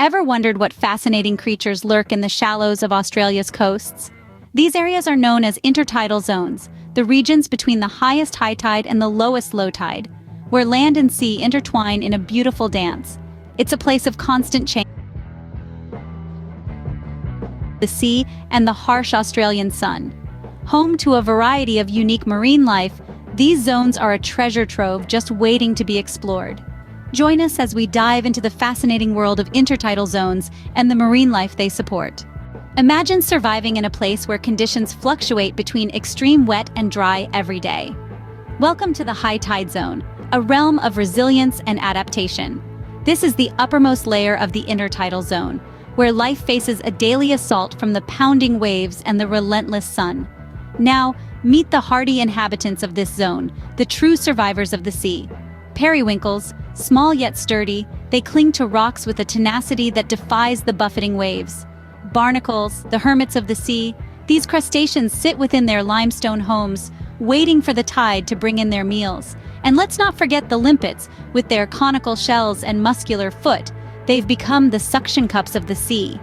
Ever wondered what fascinating creatures lurk in the shallows of Australia's coasts? These areas are known as intertidal zones, the regions between the highest high tide and the lowest low tide, where land and sea intertwine in a beautiful dance. It's a place of constant change. The sea and the harsh Australian sun. Home to a variety of unique marine life, these zones are a treasure trove just waiting to be explored. Join us as we dive into the fascinating world of intertidal zones and the marine life they support. Imagine surviving in a place where conditions fluctuate between extreme wet and dry every day. Welcome to the high tide zone, a realm of resilience and adaptation. This is the uppermost layer of the intertidal zone, where life faces a daily assault from the pounding waves and the relentless sun. Now, meet the hardy inhabitants of this zone, the true survivors of the sea. Periwinkles, small yet sturdy, they cling to rocks with a tenacity that defies the buffeting waves. Barnacles, the hermits of the sea, these crustaceans sit within their limestone homes, waiting for the tide to bring in their meals. And let's not forget the limpets, with their conical shells and muscular foot. They've become the suction cups of the sea.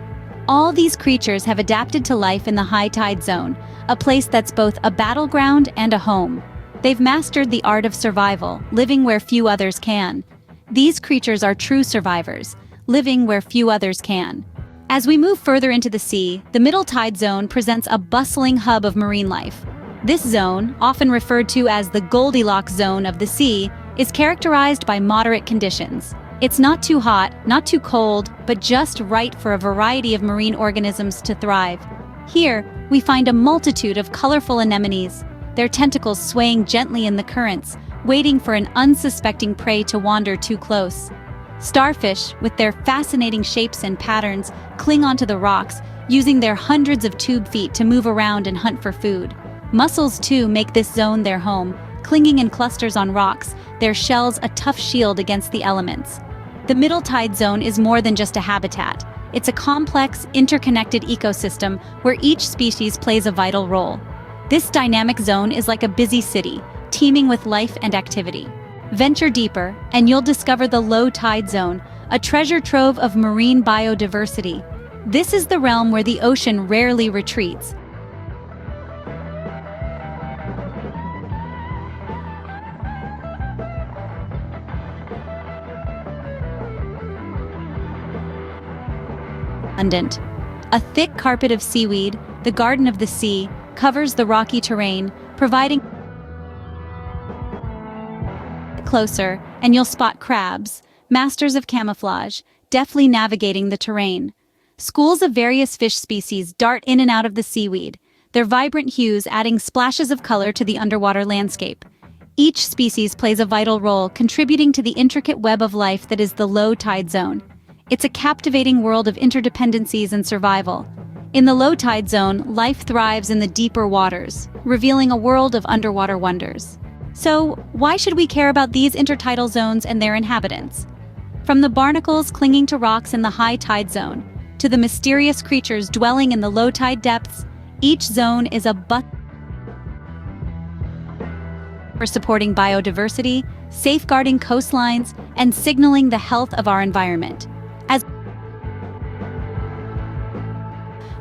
All these creatures have adapted to life in the high tide zone, a place that's both a battleground and a home. They've mastered the art of survival, living where few others can. These creatures are true survivors, living where few others can. As we move further into the sea, the middle tide zone presents a bustling hub of marine life. This zone, often referred to as the Goldilocks zone of the sea, is characterized by moderate conditions. It's not too hot, not too cold, but just right for a variety of marine organisms to thrive. Here, we find a multitude of colorful anemones, their tentacles swaying gently in the currents, waiting for an unsuspecting prey to wander too close. Starfish, with their fascinating shapes and patterns, cling onto the rocks, using their hundreds of tube feet to move around and hunt for food. Mussels, too, make this zone their home, clinging in clusters on rocks, their shells a tough shield against the elements. The middle tide zone is more than just a habitat. It's a complex, interconnected ecosystem where each species plays a vital role. This dynamic zone is like a busy city, teeming with life and activity. Venture deeper, and you'll discover the low tide zone, a treasure trove of marine biodiversity. This is the realm where the ocean rarely retreats. Abundant. A thick carpet of seaweed, the garden of the sea, covers the rocky terrain, providing closer, and you'll spot crabs, masters of camouflage, deftly navigating the terrain. Schools of various fish species dart in and out of the seaweed, their vibrant hues adding splashes of color to the underwater landscape. Each species plays a vital role, contributing to the intricate web of life that is the low tide zone. It's a captivating world of interdependencies and survival. In the low tide zone, life thrives in the deeper waters, revealing a world of underwater wonders. So, why should we care about these intertidal zones and their inhabitants? From the barnacles clinging to rocks in the high tide zone, to the mysterious creatures dwelling in the low tide depths, each zone is a for supporting biodiversity, safeguarding coastlines, and signaling the health of our environment. As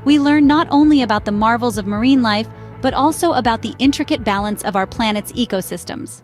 we learn not only about the marvels of marine life, but also about the intricate balance of our planet's ecosystems.